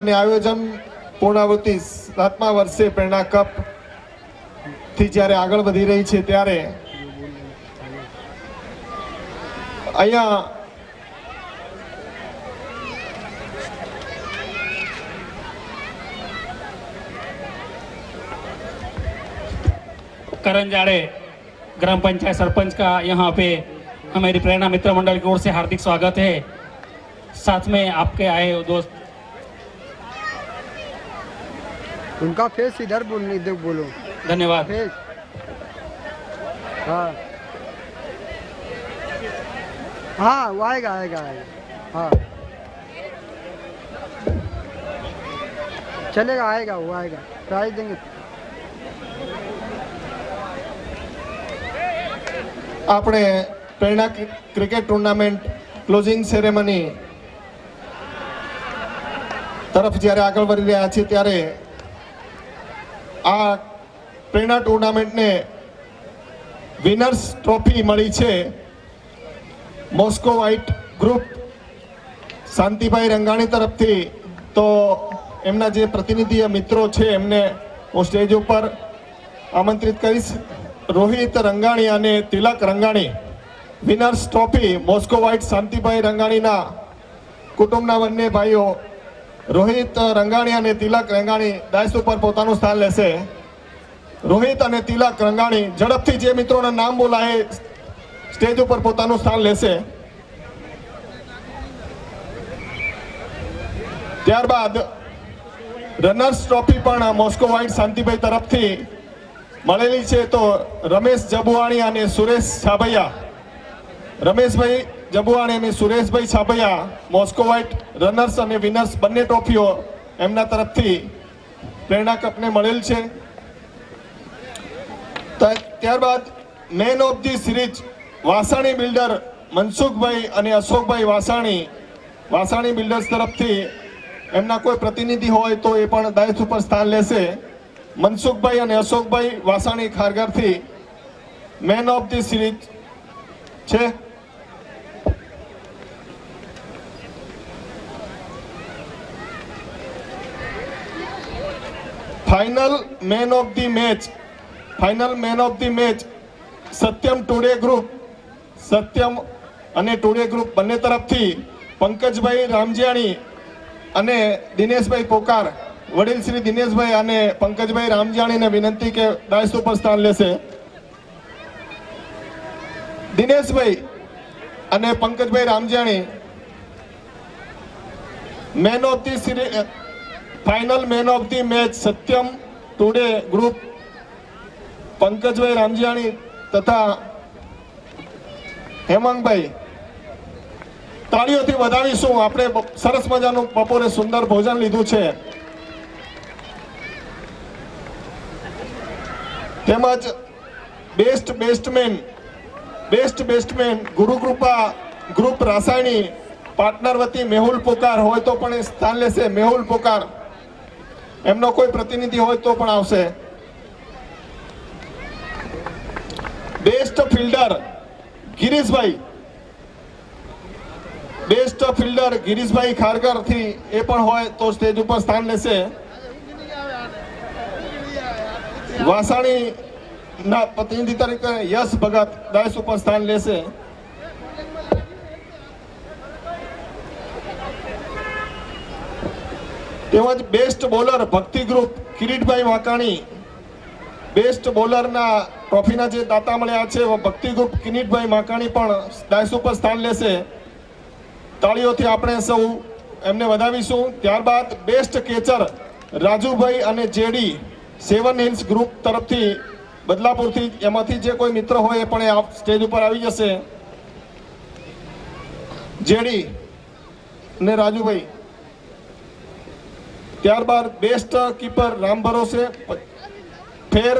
આયોજન પૂર્ણાવૃત્તિ 7મા વર્ષે પ્રેરણા કપ થી જ્યારે આગળ વધી રહી છે ત્યારે અહીંયા करण जाड़े ग्राम पंचायत सरपंच का यहाँ पे हमारी प्रेरणा मित्र मंडल की ओर से हार्दिक स्वागत है। साथ में आपके आए दोस्त उनका फेस इधर बोलने दो, बोलो। धन्यवाद। फेस हाँ हाँ वो आएगा आएगा आएगा हाँ चलेगा आएगा वो आएगा प्राइज देंगे। આપણે પ્રેરણા ક્રિકેટ ટુર્નામેન્ટ ક્લોઝિંગ સેરેમની તરફ જ્યારે આગળ વધી રહ્યા છે ત્યારે આ પ્રેરણા ટુર્નામેન્ટને વિનર્સ ટ્રોફી મળી છે Moscow white group Shantibhai Rangani તરફથી। તો એમના જે પ્રતિનિધિ મિત્રો છે એમને હું સ્ટેજ ઉપર આમંત્રિત કરીશ। રોહિત રંગાણી અને Tilak Rangani winners trophy Moscow white Shantibhai રંગાણીના કુટુંબના બંને ભાઈઓ રોહિત રંગાણી અને તિલક રંગાણી ડાયસ ઉપર પોતાનું સ્થાન લેશે। રોહિત અને તિલક રંગાણી ઝડપથી જે મિત્રોના નામ બોલાય સ્ટેજ ઉપર પોતાનું સ્થાન લેશે। ત્યારબાદ રનર્સ ટ્રોફી પણ મોસ્કો વ્હાઇટ શાંતિભાઈ તરફથી મળેલી છે। તો રમેશ જબુવાણી અને સુરેશ છાબૈયા રમેશભાઈ જબુવાણી અને Sureshbhai Chhabaiya Moscow white runners અને વિનર્સ બંને ટ્રોફીઓ એમના તરફથી પ્રેરણા કપને મળેલ છે। ત્યારબાદ main of the series Vasani builder Mansukhbhai અને અશોકભાઈ વાસાણી બિલ્ડર્સ તરફથી એમના કોઈ પ્રતિનિધિ હોય તો એ પણ દાયિત્વ ઉપર સ્થાન લેશે। મનસુખભાઈ અને અશોકભાઈ વાસાણી ખારગરથી મેન ઓફ ધી સિરીઝ છે। Final man of the match Satyam today group અને ટુડે ગ્રુપ બંને તરફથી પંકજભાઈ રામજીયાણી અને દિનેશભાઈ પોકાર વડીલ શ્રી દિનેશભાઈ અને પંકજભાઈ રામજાણીને વિનંતી કે ડાયસ ઉપર સ્થાન લેશે। દિનેશભાઈ અને Pankajbhai Ramjani man of the series final man of the match Satyam today group Pankajbhai Ramjani તથા હેમાંગભાઈ તાળીઓથી વધાવીશું। આપણે સરસ મજાનું બપોરે સુંદર ભોજન લીધું છે। તેમજ best batsman Gurukrupa group Rasayani partner વતી મેહુલ પોકાર હોય તો પણ સ્થાન લેશે। મેહુલ પોકાર એમનો કોઈ પ્રતિનિધિ હોય તો પણ આવશે। બેસ્ટ ફિલ્ડર ગિરીશભાઈ ખારગરથી એ પણ હોય તો સ્ટેજ ઉપર સ્થાન લેશે। વાસાણીના પ્રતિનિધિ તરીકે યશ ભગત ડાયસ ઉપર સ્થાન લેશે। તેમજ બેસ્ટ બોલર ભક્તિ ગ્રુપ કિરીટભાઈ વાકાણી બેસ્ટ બોલરના ટ્રોફીના જે દાતા મળ્યા છે ભક્તિ ગ્રુપ કિરીટભાઈ વાકાણી પણ ડાયસ ઉપર સ્થાન લેશે। તાળીઓથી આપણે સૌ એમને વધાવીશું। ત્યારબાદ બેસ્ટ કેચર રાજુભાઈ અને જેડી 7 હિલ્સ ગ્રુપ તરફથી બદલાપુરથી એમાંથી જે કોઈ મિત્ર હોય એ પણ સ્ટેજ ઉપર આવી જશે। જેડી ને રાજુભાઈ। ત્યારબાદ બેસ્ટ કીપર રામ ભરોસે ફેર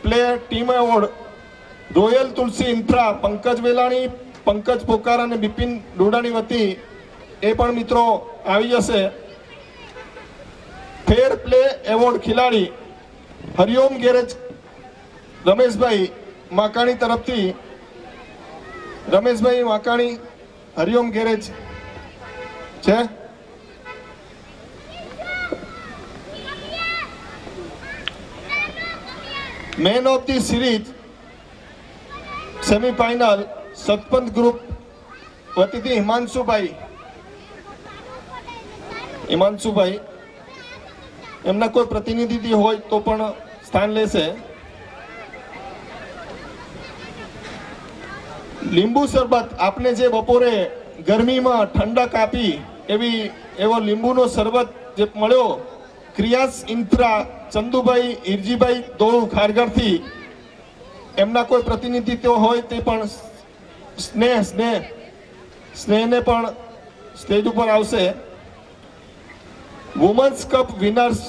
પ્લે ટીમ એવોર્ડ રોયલ તુલસી ઇન્ફ્રા પંકજ વેલાણી પંકજ પોકાર અને બિપિન ડોડાની વતી એ પણ મિત્રો આવી જશે। ફેર પ્લે એવોર્ડ ખિલાડી હરિઓમ ગેરેજ રમેશભાઈ માકાણી તરફથી રમેશભાઈ વાકાણી હરિઓમ ગેરેજ છે। Man of the series semifinal Satpant group વતીથી હિમાંશુભાઈ એમના કોઈ પ્રતિનિધિ હોય તો પણ સ્થાન લેશે. લીંબુ શરબત આપને જે બપોરે ગરમીમાં ઠંડક આપી એવો લીંબુનો શરબત જે મળ્યો ક્રિયાસ ઇન્ફ્રા ચંદુભાઈ હિરજીભાઈ દોળુ ખારગરથી એમના કોઈ પ્રતિનિધિત્વ હોય તે પણ સ્નેહને પણ સ્ટેજ ઉપર આવશે. વુમન્સ કપ વિનર્સ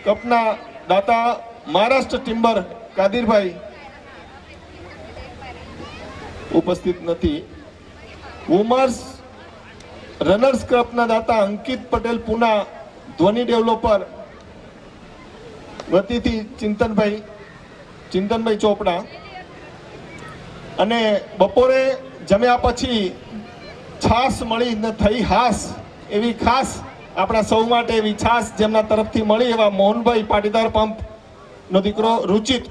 કપના દાતા મહારાષ્ટ્ર ટિમ્બર કાદિરભાઈ ઉપસ્થિત નથી. વુમન્સ રનર્સ કપના દાતા અંકિત પટેલ પુના ધ્વનિ ડેવલપર વતીથી ચિંતનભાઈ ચોપડા. અને બપોરે જમ્યા પછી છાશ મળી ને થઈ હાસ એવી ખાસ આપણા સૌ માટે એવી છાશ જેમના તરફથી મળી એવા મોહનભાઈ પાટીદાર પંપ નો દીકરો રુચિત.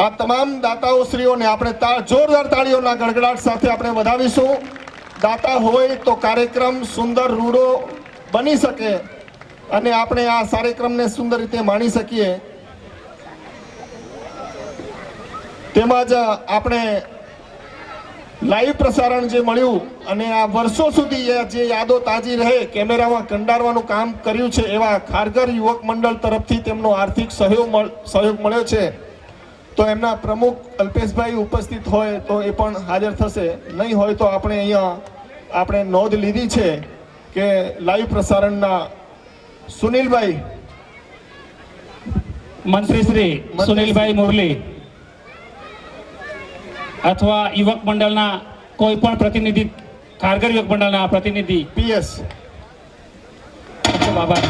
આ તમામ દાતાઓ શ્રીઓને આપણે જોરદાર તાળીઓના ગડગડાટ સાથે આપણે વધાવીશું. દાતા હોય તો કાર્યક્રમ સુંદર રૂડો બની શકે અને આપણે આ કાર્યક્રમને સુંદર રીતે માણી શકીએ. તેમજ આપણે લાઈવ પ્રસારણ જે મળ્યું અને આ વર્ષો સુધી જે યાદો તાજી રહે કેમેરામાં કંડારવાનું કામ કર્યું છે એવા ખારગર યુવક મંડળ તરફથી તેમનો આર્થિક સહયોગ મળ્યો છે. તો એમના પ્રમુખ અલ્પેશભાઈ ઉપસ્થિત હોય તો એ પણ હાજર થશે. નહીં હોય તો આપણે નોંધ લીધી છે કે લાઈવ પ્રસારણના સુનિલભાઈ મંત્રી શ્રી સુનિલભાઈ મુરલી અથવા યુવક મંડળના કોઈ પણ પ્રતિનિધિ ખારગર યુવક મંડળના પ્રતિનિધિ પીએસ આભાર.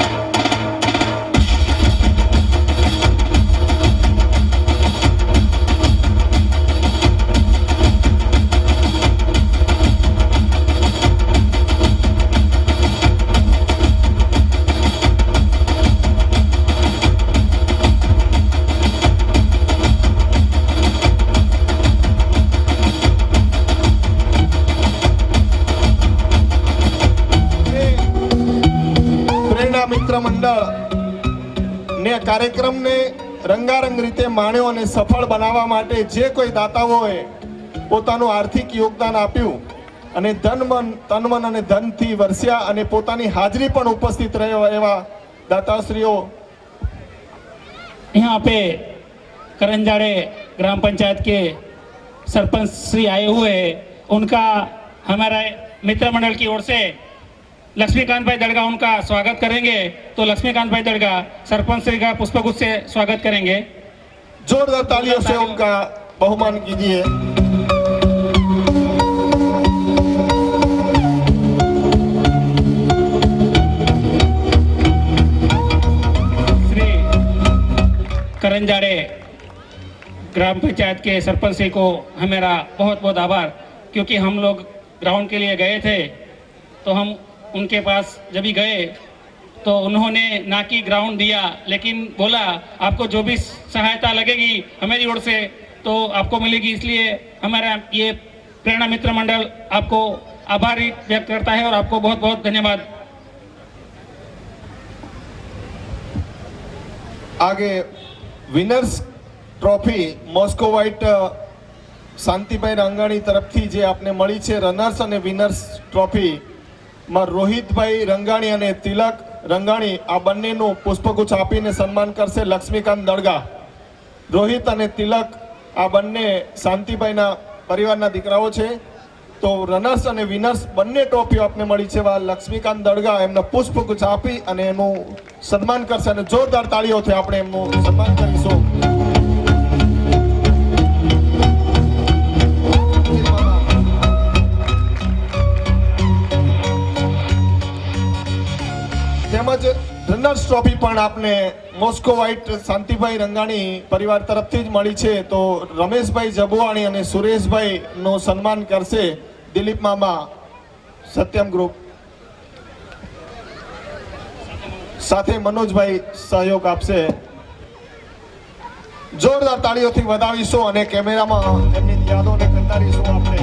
મિત્ર મંડળ ને કાર્યક્રમને રંગારંગ રીતે માણ્યો અને સફળ બનાવવા માટે જે કોઈ દાતાઓએ પોતાનું આર્થિક યોગદાન આપ્યું અને તન મન અને ધનથી વરસ્યા અને પોતાની હાજરી પણ ઉપસ્થિત રહ્યો એવા दाताश्रियों यहाँ पे करंजाड़े ग्राम पंचायत के सरपंच श्री आए हुए हैं, उनका हमारा मित्र मंडल की ओर से लक्ष्मीकांत भाई दड़गा उनका स्वागत करेंगे। तो लक्ष्मीकांत भाई दड़गा सरपंच श्री का पुष्पगुच्छ से स्वागत करेंगे। जोरदार तालियों से उनका बहुमान कीजिए। श्री करंजाड़े ग्राम पंचायत के सरपंच श्री को हमारा बहुत बहुत आभार, क्योंकि हम लोग ग्राउंड के लिए गए थे तो हम उनके पास जब भी गए तो उन्होंने ना कि ग्राउंड दिया, लेकिन बोला आपको जो भी सहायता लगेगी हमारी ओर से तो आपको मिलेगी। इसलिए हमारा ये प्रेरणा मित्र मंडल आपको आभारी व्यक्त करता है और आपको बहुत बहुत धन्यवाद। आगे winners trophy Moscow white Shantibhai Rangani तरफथी जे आपने मળી છે રનર્સ અને વિનર્સ ટ્રોફી માં રોહિતભાઈ રંગાણી અને તિલક રંગાણી આ બંનેનું પુષ્પગુચ્છ આપીને સન્માન કરશે લક્ષ્મીકાંત દડગા। રોહિત અને તિલક આ બંને શાંતિભાઈના પરિવારના દીકરાઓ છે। તો રનર્સ અને વિનર્સ બંને ટ્રોફીઓ આપને મળી છે। વા લક્ષ્મીકાંત દડગા એમને પુષ્પગુચ્છ આપી અને એનું સન્માન કરશે અને જોરદાર તાળીઓથી આપણે એમનું સન્માન કરીશું। તેમજ રનર્સ ટ્રોફી પણ આપને મોસ્કો વ્હાઇટ શાંતિભાઈ રંગાણી પરિવાર તરફથી જ મળી છે। તો રમેશભાઈ જબુવાણી અને સુરેશભાઈ નું સન્માન કરશે દિલીપ મામા સત્યમ ગ્રુપ। સાથે મનોજભાઈ સહયોગ આપશે. જોરદાર તાળીઓથી વધાવીશું અને કેમેરામાં એમની યાદોને કંડારીશું આપણે.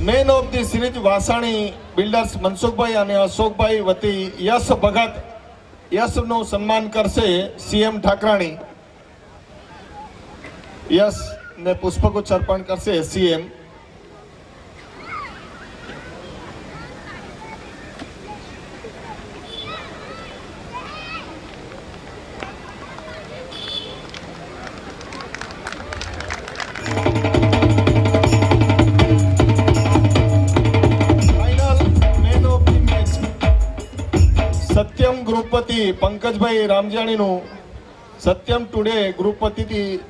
Main of the series Vasani builders Mansukhbhai અને અશોકભાઈ વતી યશ ભગત. યશનું સન્માન કરશે સીએમ ઠાકરાણી. યશ ને પુષ્પગુચ્છ અર્પણ કરશે સીએમ. સત્યમ ગ્રુપપતિ પંકજભાઈ રામજાણીનું સત્યમ ટુડે ગ્રુપપતિથી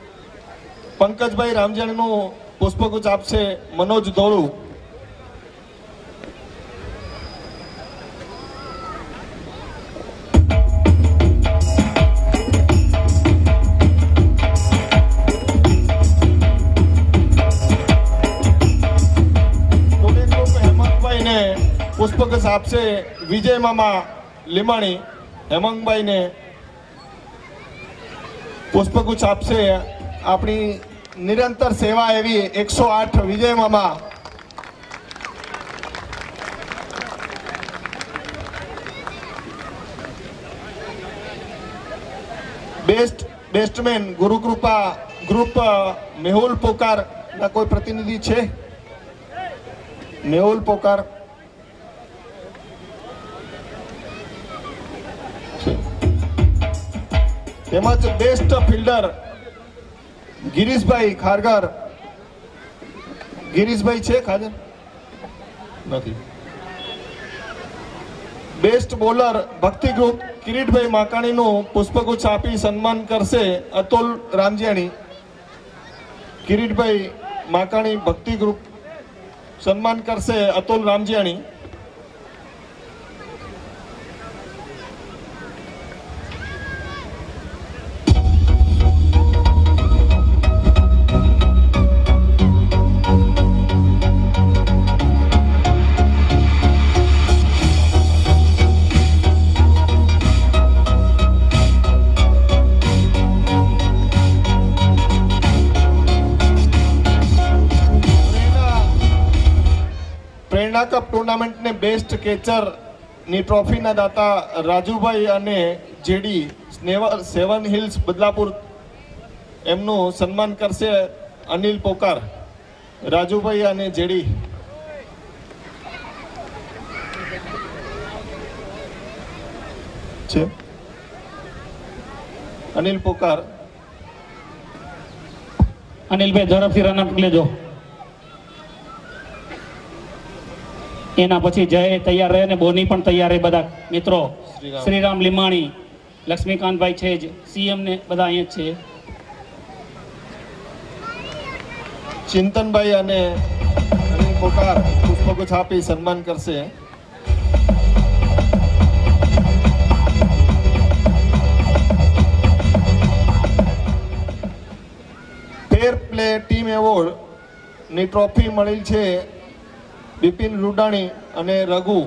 પંકજભાઈ રામજાણીનું પુષ્પગુચ્છ આપશે મનોજ ધોળુ. ટુડે ગ્રુપ હેમંતભાઈને પુષ્પગુચ્છ આપશે વિજય મામા લીમાણી. હેમંતભાઈને પુષ્પગુચ્છ આપશે આપણી નિરંતર સેવા એવી 108 વિજય મામા. બેસ્ટમેન ગુરુકૃપા ગ્રુપ મેહુલ પોકાર ના કોઈ પ્રતિનિધિ છે? મેહુલ પોકાર તેમજ બેસ્ટ ફિલ્ડર ગિરીશભાઈ ખારગર. ગિરીશભાઈ છે ખાજર? નથી. બેસ્ટ બોલર ભક્તિ ગ્રુપ કિરીટભાઈ માકાણીનું પુષ્પગુચ્છ આપી સન્માન કરશે અતુલ રામજાણી. કિરીટભાઈ માકાણી ભક્તિ ગ્રુપ સન્માન કરશે અતુલ રામજાણી. પ્રેરણા કપ ટુર્નામેન્ટને બેસ્ટ કેચરની ટ્રોફીના દાતા રાજુભાઈ અને જેડી સેવન હિલ્સ બદલાપુર એમનું સન્માન કરશે અનિલ પોકાર. રાજુભાઈ અને જેડી છે. અનિલ પોકાર. અનિલભાઈ ઝડપથી રન અપ લેજો. એના પછી જય તૈયાર રહે ને બોની પણ તૈયાર રહે. બધા મિત્રો શ્રીરામ લીમાણી, લક્ષ્મીકાંતભાઈ છે જ, સીએમ ને બધા અહીંયા જ છે. ચિંતનભાઈ અને અનિલ પોકાર પુષ્પગુચ્છ આપી સન્માન કરશે. ફેર પ્લે ટીમ એવોર્ડ ની ટ્રોફી મળી છે બિપિન રૂડાણી અને રઘુ.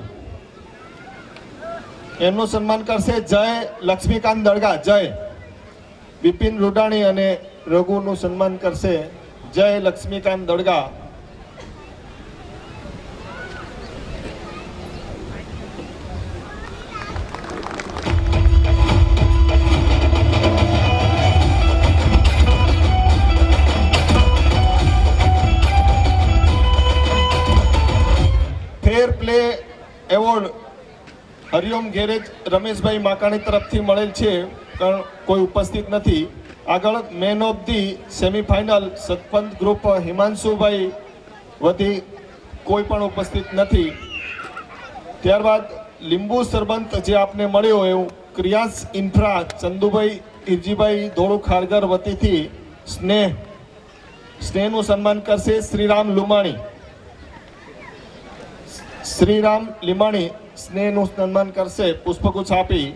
એમનું સન્માન કરશે જય લક્ષ્મીકાંત દળગા. જય બિપિન રૂડાણી અને રઘુનું સન્માન કરશે Jay Laxmikant Dalga. Fair play award Hariom garage Rameshbhai Makani તરફથી મળેલ છે, પણ કોઈ ઉપસ્થિત નથી. આગળ man of the semifinal Satpant group Himanshubhai વતી કોઈ પણ ઉપસ્થિત નથી. ત્યારબાદ લીંબુ સરબંત જે આપને મળ્યો એવું ક્રિયાસ ઇન્ફ્રા ચંદુભાઈ ઇરજીભાઈ ધોળુ ખારગર વતીથી સ્નેહનું સન્માન કરશે શ્રીરામ લુમાણી. શ્રીરામ લીમાણી સ્નેહનું સન્માન કરશે પુષ્પગુચ્છ આપી.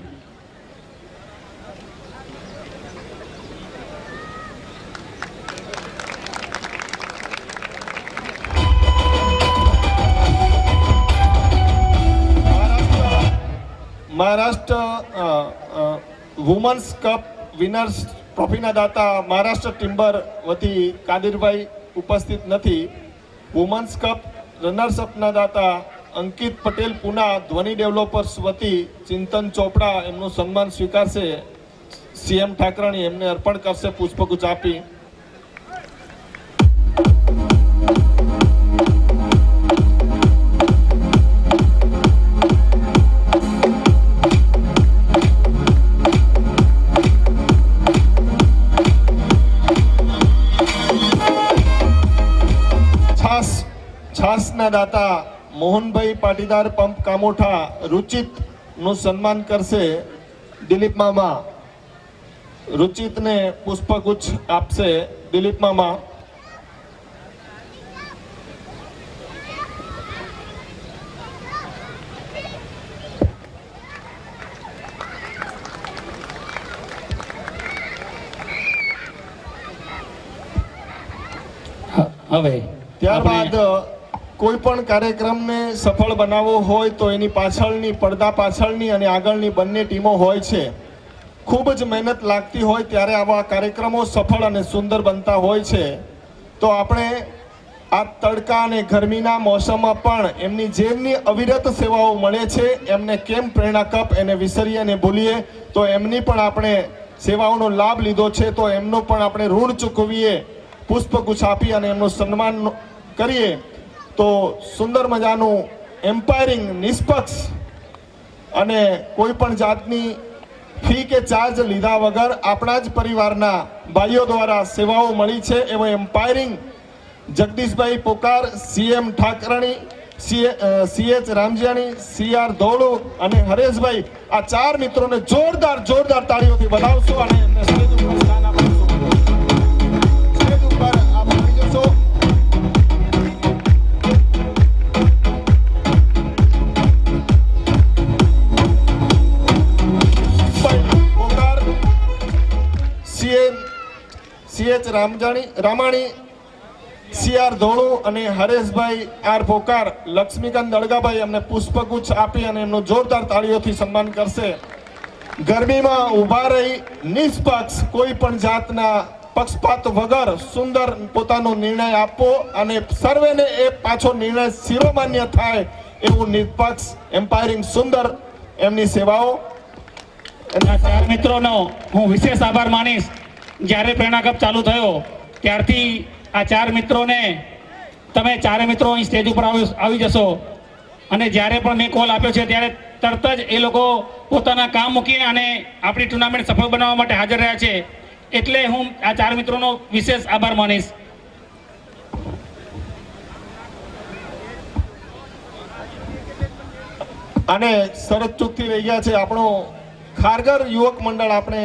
મહારાષ્ટ્ર વુમન્સ કપ વિનર્સ ટ્રોફીના દાતા મહારાષ્ટ્ર ટિમ્બર વતી કાદિરભાઈ ઉપસ્થિત નથી. વુમન્સ કપ રનર્સઅપના દાતા અંકિત પટેલ પુના ધ્વની ડેવલપર્સ વતી ચિંતન ચોપડા એમનું સન્માન સ્વીકારશે. સીએમ ઠાકરાણી એમને અર્પણ કરશે પુષ્પગુચ્છ આપી. છાસના દાતા મોહનભાઈ પાટીદાર પંપ કામોઠા રુચિત નું સન્માન કરશે દિલીપ મામા. રુચિતને પુષ્પગુચ્છ આપશે દિલીપ મામા. હવે ત્યારબાદ કોઈ પણ કાર્યક્રમને સફળ બનાવવો હોય તો એની પાછળની પડદા પાછળની અને આગળની બંને ટીમો હોય છે. ખૂબ જ મહેનત લાગતી હોય ત્યારે આવા કાર્યક્રમો સફળ અને સુંદર બનતા હોય છે. તો આપણે આ તડકા અને ગરમીના મોસમમાં પણ એમની જેમની અવિરત સેવાઓ મળે છે એમને કેમ પ્રેરણા કપ એને વિસરીએ અને ભૂલીએ. તો એમની પણ આપણે સેવાઓનો લાભ લીધો છે તો એમનું પણ આપણે ઋણ ચૂકવીએ, પુષ્પગુચ્છ આપી અને એમનું સન્માન કરીએ. તો સુંદર મજાનું એમ્પાયરિંગ, નિષ્પક્ષ અને કોઈ પણ જાતની ફી કે ચાર્જ લીધા વગર આપણા જ પરિવારના ભાઈઓ દ્વારા સેવાઓ મળી છે એવો umpiring Jagdishbhai Pokar, CM Thakrani, CH Ramjiyani, CR Dholu અને હરેશભાઈ, આ ચાર મિત્રોને જોરદાર તાળીઓથી વધાવશો અને એમને સ્ટેજ ઉપર સ્થાન આપીશું. સ્ટેજ ઉપર આપ આવી જશો. CH રામાણી, CR ધોળુ અને હરેશભાઈ આર પોકાર, લક્ષ્મીકાંત દળગાભાઈ એમને પુષ્પગુચ્છ આપી અને એમનું જોરદાર તાળીઓથી સન્માન કરશે. ગરમીમાં ઊભા રહી નિષ્પક્ષ કોઈ પણ જાતના પક્ષપાત વગર સુંદર પોતાનો નિર્ણય આપવો અને સર્વેને એ પાછો નિર્ણય શિરોમાન્ય થાય એવું નિષ્પક્ષ એમ્પાયરિંગ સુંદર એમની સેવાઓ. આ ચાર મિત્રોનો હું વિશેષ આભાર માનીશ. જ્યારે પ્રેરણા કપ ચાલુ થયો ત્યારથી આ ચાર મિત્રોને તમે ચારે મિત્રો અહીં સ્ટેજ ઉપર આવી જશો અને જ્યારે પણ મેં કોલ આપ્યો છે ત્યારે તરત જ એ લોકો પોતાના કામ મૂકીને અને આપણી ટુર્નામેન્ટ સફળ બનાવવા માટે હાજર રહ્યા છે. એટલે હું આ ચાર મિત્રોનો વિશેષ આભાર માનીશ. અને શરત ચૂકતી રહી ગયા છે આપણો ખારગર યુવક મંડળ. આપણે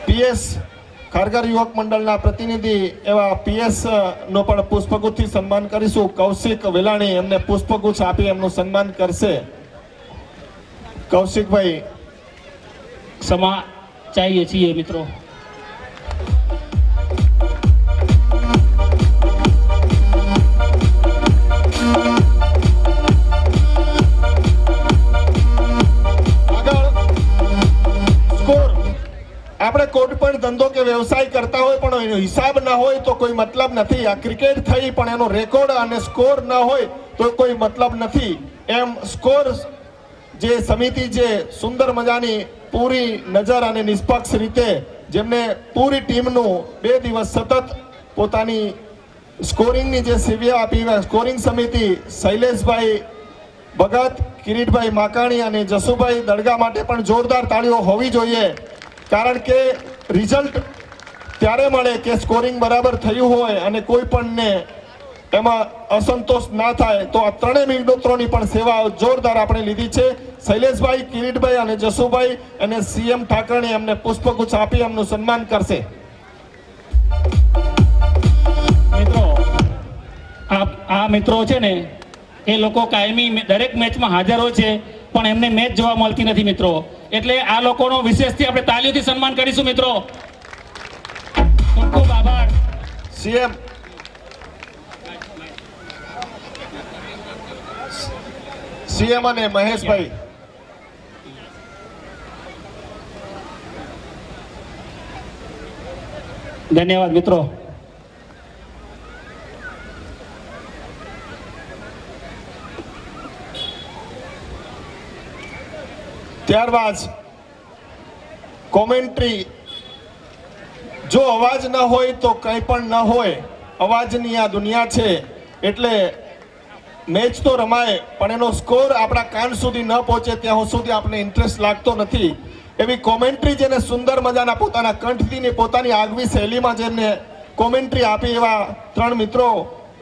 PS ખારગર યુવક મંડળના પ્રતિનિધિ એવા PS નો પણ પુષ્પગુચ્છથી સન્માન કરીશું. કૌશિક વેલાણી એમને પુષ્પગુચ્છ આપી એમનું સન્માન કરશે. કૌશિકભાઈ, ક્ષમા ચાહીએ છીએ મિત્રો. આપણે કોઈ પણ ધંધો કે વ્યવસાય કરતા હોય પણ એનો હિસાબ ના હોય તો કોઈ મતલબ નથી. આ ક્રિકેટ થઈ પણ એનો રેકોર્ડ અને સ્કોર ના હોય તો કોઈ મતલબ નથી. એમ સ્કોર જે સમિતિ જે સુંદર મજાની પૂરી નજર અને નિષ્પક્ષ રીતે જેમને પૂરી ટીમનું 2 દિવસ સતત પોતાની સ્કોરિંગની જે સેવા આપી, સ્કોરિંગ સમિતિ શૈલેષભાઈ ભગત, કિરીટભાઈ માકાણી અને જસુભાઈ દળગા માટે પણ જોરદાર તાળીઓ હોવી જોઈએ. કારણ કે રિઝલ્ટ ત્યારે મળે કે સ્કોરિંગ બરાબર થયું હોય અને કોઈ પણને એમાં અસંતોષ ના થાય. તો આ ત્રણેય મિત્રોની પણ સેવા જોરદાર આપણે લીધી છે. શૈલેષભાઈ, કિરીટભાઈ અને જસુભાઈ અને CM ઠાકરાણી એમને પુષ્પગુચ્છ આપી એમનું સન્માન કરશે. મિત્રો, આ મિત્રો છે ને એ લોકો કાયમી દરેક મેચમાં હાજર હોય છે પણ એમને મેચ જોવા મળતી નથી મિત્રો. એટલે આ લોકોનો વિશેષથી આપણે તાલીઓથી સન્માન કરીશું મિત્રો. ખૂબ ખૂબ આભાર. CM અને મહેશભાઈ ધન્યવાદ મિત્રો. ત્યારબાદ કોમેન્ટ્રી. જો અવાજ ન હોય તો કંઈ પણ ન હોય, અવાજની આ દુનિયા છે. એટલે મેચ તો રમાય પણ એનો સ્કોર આપણા કાન સુધી ન પહોંચે ત્યાં સુધી આપણે ઇન્ટરેસ્ટ લાગતો નથી. એવી કોમેન્ટ્રી જેને સુંદર મજાના પોતાના કંઠથી ને પોતાની આગવી શૈલીમાં જેમને કોમેન્ટ્રી આપી એવા 3 મિત્રો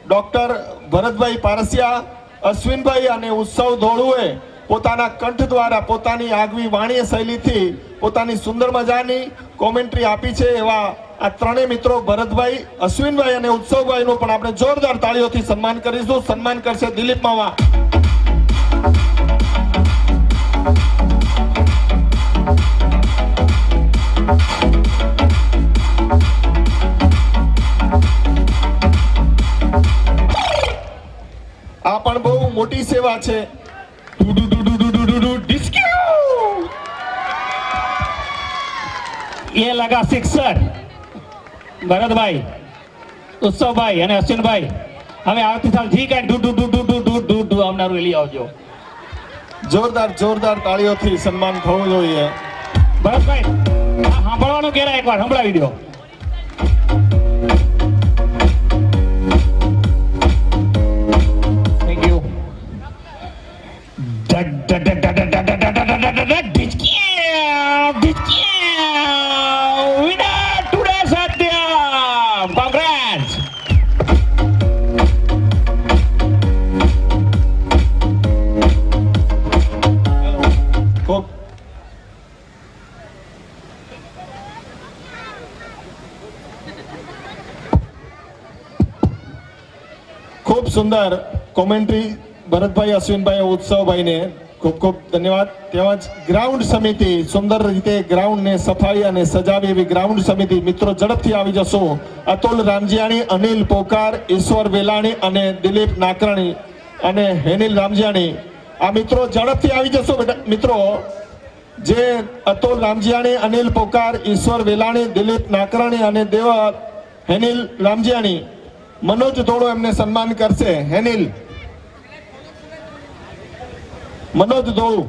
ડૉક્ટર ભરતભાઈ પારસિયા, અશ્વિનભાઈ અને ઉત્સવ ધોળુએ પોતાના કંઠ દ્વારા પોતાની આગવી વાણીય શૈલીથી પોતાની સુંદર મજાની કોમેન્ટ્રી આપી છે. એવા આ 3 મિત્રો ભરતભાઈ, અશ્વિનભાઈ અને ઉત્સવભાઈનું પણ આપણે જોરદાર તાળીઓથી સન્માન કરીશું. સન્માન કરશે દિલીપ માવા. આ પણ બહુ મોટી સેવા છે. ये लगा सिक्सर. ભરતભાઈ, ઉત્સવભાઈ અને અશ્વિનભાઈ, હવે આવતી સાલ જી કાંઈ ડુ ડુ ડુ ડુ ડુ ડુ ડુ ડુ આવનારું લઈ આવજો. જોરદાર જોરદાર તાળીઓથી સન્માન થવું જોઈએ. ભરતભાઈ, સાંભળવાનું કેરા એકવાર સંભળાવી દો. Thank you. Winner today, Satyam. Congrats. ખૂબ ખૂબ સુંદર કોમેન્ટ્રી ભરતભાઈ, અશ્વિનભાઈ, ઉત્સવભાઈને ખૂબ ખૂબ ધન્યવાદ. તેમજ ગ્રાઉન્ડ સમિતિ, સુંદર રીતે ગ્રાઉન્ડને સફાઈ અને સજાવી એવી ગ્રાઉન્ડ સમિતિ મિત્રો ઝડપથી આવી જશો. અતુલ રામજીયાણી, અનિલ પોકાર, ઈશ્વર વેલાણી અને દિલીપ નાકરાણી અને હેનિલ રામજીયાણી, આ મિત્રો ઝડપથી આવી જશો. મિત્રો જે અતુલ રામજીયાણી, અનિલ પોકાર, ઈશ્વર વેલાણી, દિલીપ નાકરાણી અને હેનિલ રામજીયાણી, મનોજ ધોળો એમને સન્માન કરશે. હેનિલ, મનોજ ધોળું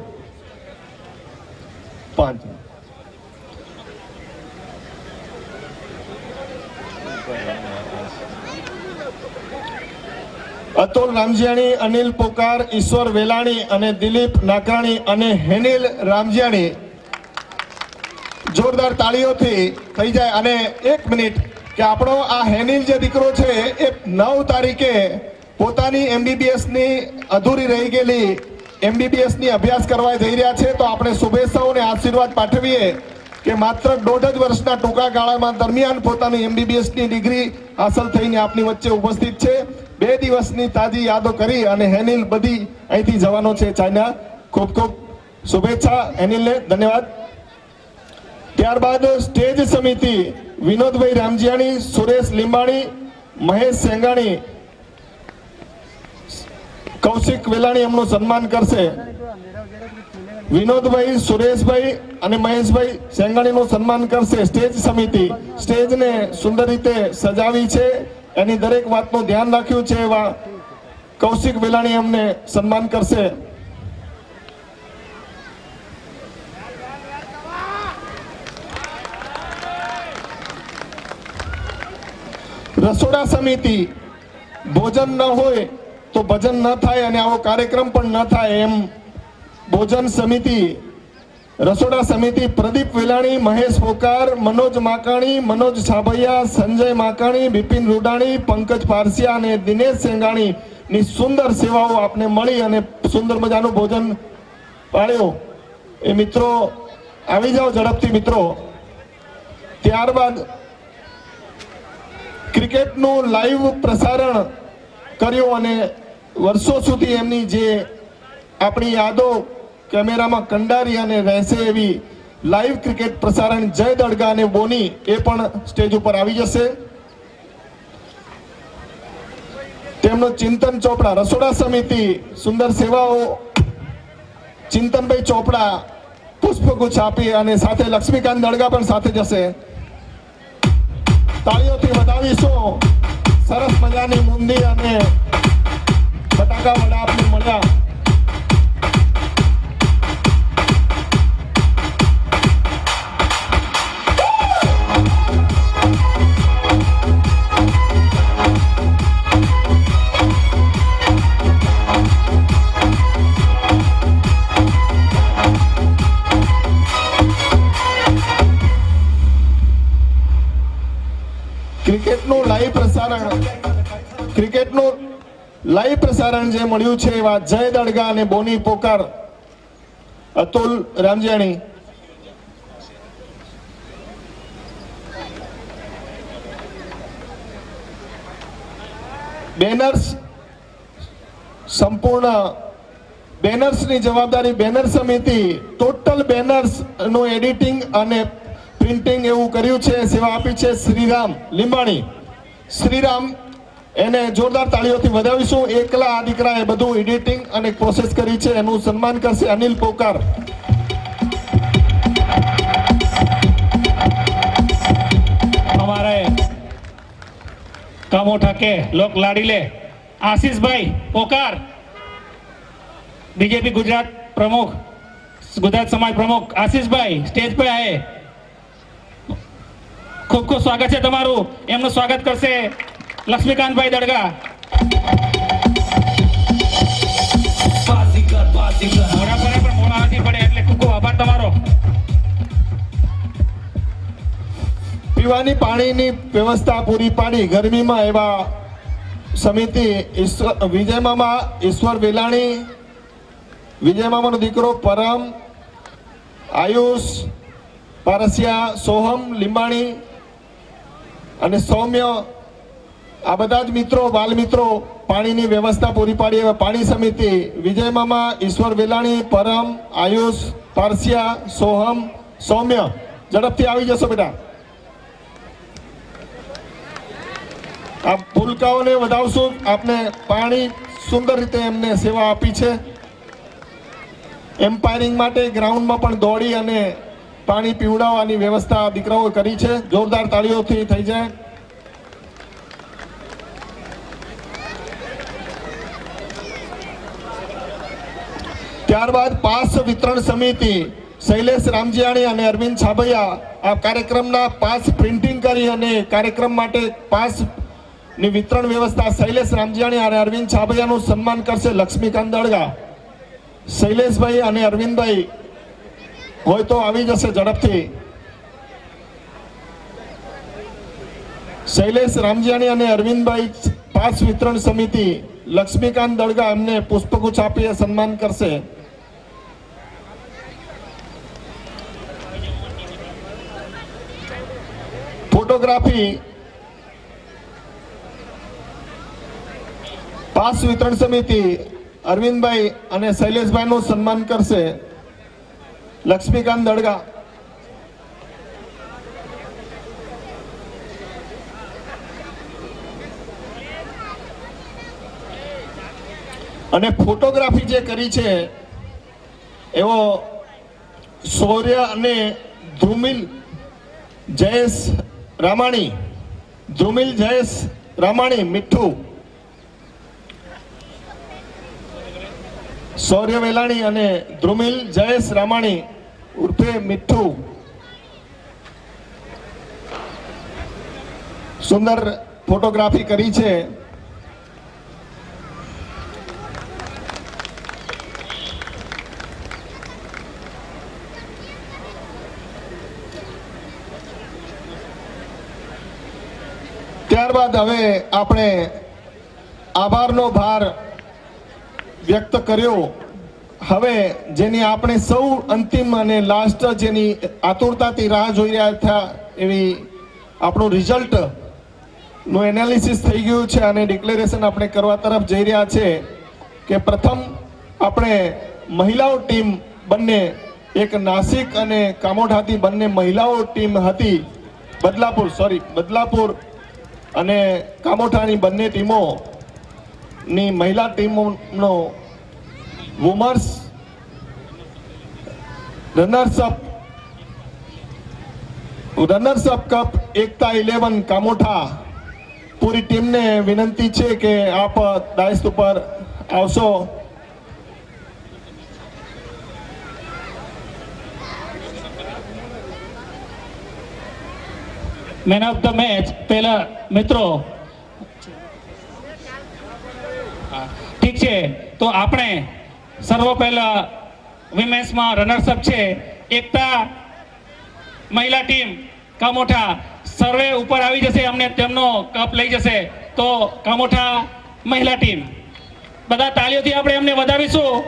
5. અતુલ રામજીયાણી, અનિલ પોકાર, ઈશ્વર વેલાણી અને દિલીપ નાકરાણી અને હેનિલ રામજીયાણી, જોરદાર તાળીઓથી થઈ જાય. અને 1 મિનિટ કે આપણો આ હેનિલ જે દીકરો છે એ 9 તારીખે પોતાની MBBS ની અધૂરી રહી ગયેલી MBBS ની અભ્યાસ કરવા જઈ રહ્યા છે. તો આપણે શુભેચ્છાઓ અને આશીર્વાદ પાઠવીએ કે માત્ર 1.5 વર્ષના ટૂંકા ગાળામાં દરમિયાન પોતાની MBBS ની ડિગ્રી હાંસલ થઈને આપની વચ્ચે ઉપસ્થિત છે. 2 દિવસની તાજી યાદો કરી અને હેનિલ બધી અહીંથી જવાનો છે ચાઇના. ખૂબ ખૂબ શુભેચ્છા હેનિલને. ધન્યવાદ. ત્યારબાદ સ્ટેજ સમિતિ વિનોદભાઈ રામજીયાણી, સુરેશ લીંબાણી, મહેશ સેંગાણી, કૌશિક વેલાણી એમનું સન્માન કરશે. વિનોદભાઈ, સુરેશભાઈ અને મહેશભાઈ સેંગાણીનું સન્માન કરશે સ્ટેજ સમિતિ. સ્ટેજને સુંદર રીતે સજાવી છે, એની દરેક વાતનું ધ્યાન રાખ્યું છે એવા કૌશિક વેલાણી એમને સન્માન કરશે. રસોડા સમિતિ, ભોજન ન હોય તો ભજન ન થાય અને આવો કાર્યક્રમ પણ ન થાય એમ ભોજન સમિતિ, રસોડા સમિતિ પ્રદીપ વેલાણી, મહેશ પોકાર, મનોજ માકાણી, મનોજ છાભૈયા, સંજય માકાણી, બિપિન રૂડાણી, પંકજ પારસિયા અને દિનેશ સેંગાણી ની સુંદર સેવાઓ આપને મળી અને સુંદર મજાનું ભોજન પાડ્યું. એ મિત્રો આવી જાઓ ઝડપથી મિત્રો. ત્યારબાદ ક્રિકેટનું લાઈવ પ્રસારણ કર્યું અને વર્ષો સુધી એમની જે આપણી યાદો કેમેરામાં કંડારી અને રહેશે એવી લાઈવ ક્રિકેટ પ્રસારણ જય દડગા અને બોની એ પણ સ્ટેજ ઉપર આવી જશે. તેમનો ચિંતન ચોપડા, રસોડા સમિતિ, સુંદર સેવાઓ, ચિંતનભાઈ ચોપડા પુષ્પગુચ્છ આપી અને સાથે લક્ષ્મીકાંત દડગા પણ સાથે જશે. તાળીઓથી વધાવીશું. સરસ મજાની મુંદી અને બટાકા વડા આપને મળ્યા. ક્રિકેટનું લાઈવ પ્રસારણ જે મળ્યું છે એવા જય દડગા અને બોની પોકાર અતુલ રામજાણી. બેનર્સ સંપૂર્ણ બેનર્સની જવાબદારી બેનર સમિતિ ટોટલ બેનર્સ નું એડિટિંગ અને પ્રિન્ટિંગ એવું કર્યું છે, સેવા આપી છે શ્રીરામ લીંબાણી. શ્રીરામ એને જોરદાર તાળીઓથી વધાવીશું. એકલા આ દીકરાએ બધું એડિટિંગ અને પ્રોસેસ કરી છે, એનું સન્માન કરશે અનિલ પોકાર. हमारे कामोठा के लोक लाडीले आशीष भाई पोकार, बीजेपी गुजरात प्रमुख, गुजरात समाज प्रमुख आशीष भाई स्टेज पे आए. खूब खूब स्वागत है तमारू. एमનું સ્વાગત કરશે લક્ષ્મીકાંતભાઈ દડગા. મોડા પડે પણ મોડા હાથી પડે એટલે ખૂબ ખૂબ આભાર તમારો. પીવાની પાણીની વ્યવસ્થા પૂરી પાડી ગરમીમાં એવા સમિતિ વિજયમામા ઈશ્વર વેલાણી, વિજયમામાનો દીકરો પરમ, આયુષ પારસિયા, સોહમ લીંબાણી અને સૌમ્ય, આ બધા જ મિત્રો બાલ મિત્રો પાણીની વ્યવસ્થા પૂરી પાડી એવા પાણી સમિતિ વિજયમામા ઈશ્વર વેલાણી, પરમ, આયુષ પારસિયા, સોહમ, સૌમ્ય. ઝડપથી આવી જશો બેટા. આ ભૂલકાઓને વધાવશું. આપને પાણી સુંદર રીતે એમને સેવા આપી છે. એમ્પાયરિંગ માટે ગ્રાઉન્ડમાં પણ દોડી અને પાણી પીવડાવવાની વ્યવસ્થા દીકરાઓ કરી છે. જોરદાર તાળીઓથી થઈ જાય. ત્યારબાદ પાસ વિતરણ સમિતિ શૈલેષ રામજીયાણી અને અરવિંદ છાબૈયા આ કાર્યક્રમના પાસ પ્રિન્ટિંગ કરી અને કાર્યક્રમ માટે પાસ ની વિતરણ વ્યવસ્થા શૈલેષ રામજીયાણી અને અરવિંદ છાબૈયાનું સન્માન કરશે લક્ષ્મીકાંત દડગા. શૈલેષભાઈ અને અરવિંદભાઈ હોય તો આવી જશે ઝડપથી. શૈલેષ રામજીયાણી અને અરવિંદભાઈ પાસ વિતરણ સમિતિ લક્ષ્મીકાંત દડગા એમને પુષ્પગુચ્છ આપી સન્માન કરશે. ફોટોગ્રાફી પાસ વિતરણ સમિતિ અરવિંદભાઈ અને શૈલેષભાઈ નું સન્માન કરશે લક્ષ્મીકાંત દડગા. અને ફોટોગ્રાફી જે કરી છે એવો શૌર્ય અને ધ્રુમિલ જયેશ રામાણી, ધ્રુમિલ જયેશ રામાણી મીઠું, શૌર્ય વેલાણી અને ધ્રુમિલ જયેશ રામાણી ઉર્ફે મીઠું સુંદર ફોટોગ્રાફી કરી છે. ત્યારબાદ હવે આપણે આભારનો ભાર વ્યક્ત કર્યો. હવે જેની આપણે સૌ અંતિમ અને લાસ્ટ જેની આતુરતાથી રાહ જોઈ રહ્યા હતા એવી આપણું રિઝલ્ટ નું એનાલિસિસ થઈ ગયું છે અને ડિક્લેરેશન આપણે કરવા તરફ જઈ રહ્યા છે કે પ્રથમ આપણે મહિલાઓ ટીમ બંને, એક નાસિક અને કામોઠાથી બંને મહિલાઓ ટીમ હતી. બદલાપુર અને કામોઠાની બંને ટીમોની મહિલા ટીમોનો women's runners up runners up cup Ekta 11 Kamothe પૂરી ટીમને વિનંતી છે કે આપ ડાયસ ઉપર આવશો. મેન ઓફ ધ મેચ પહેલા મિત્રો ઠીક છે, તો આપણે સર્વ પહેલા વિમેન્સમાં રનર્સઅપ છે એકતા મહિલા ટીમ કામોઠા. સર્વે ઉપર આવી જશે, અમને તેમનો કપ લઈ જશે. તો કામોઠા મહિલા ટીમ, બધા તાળીઓથી આપણે એમને વધાવીશું.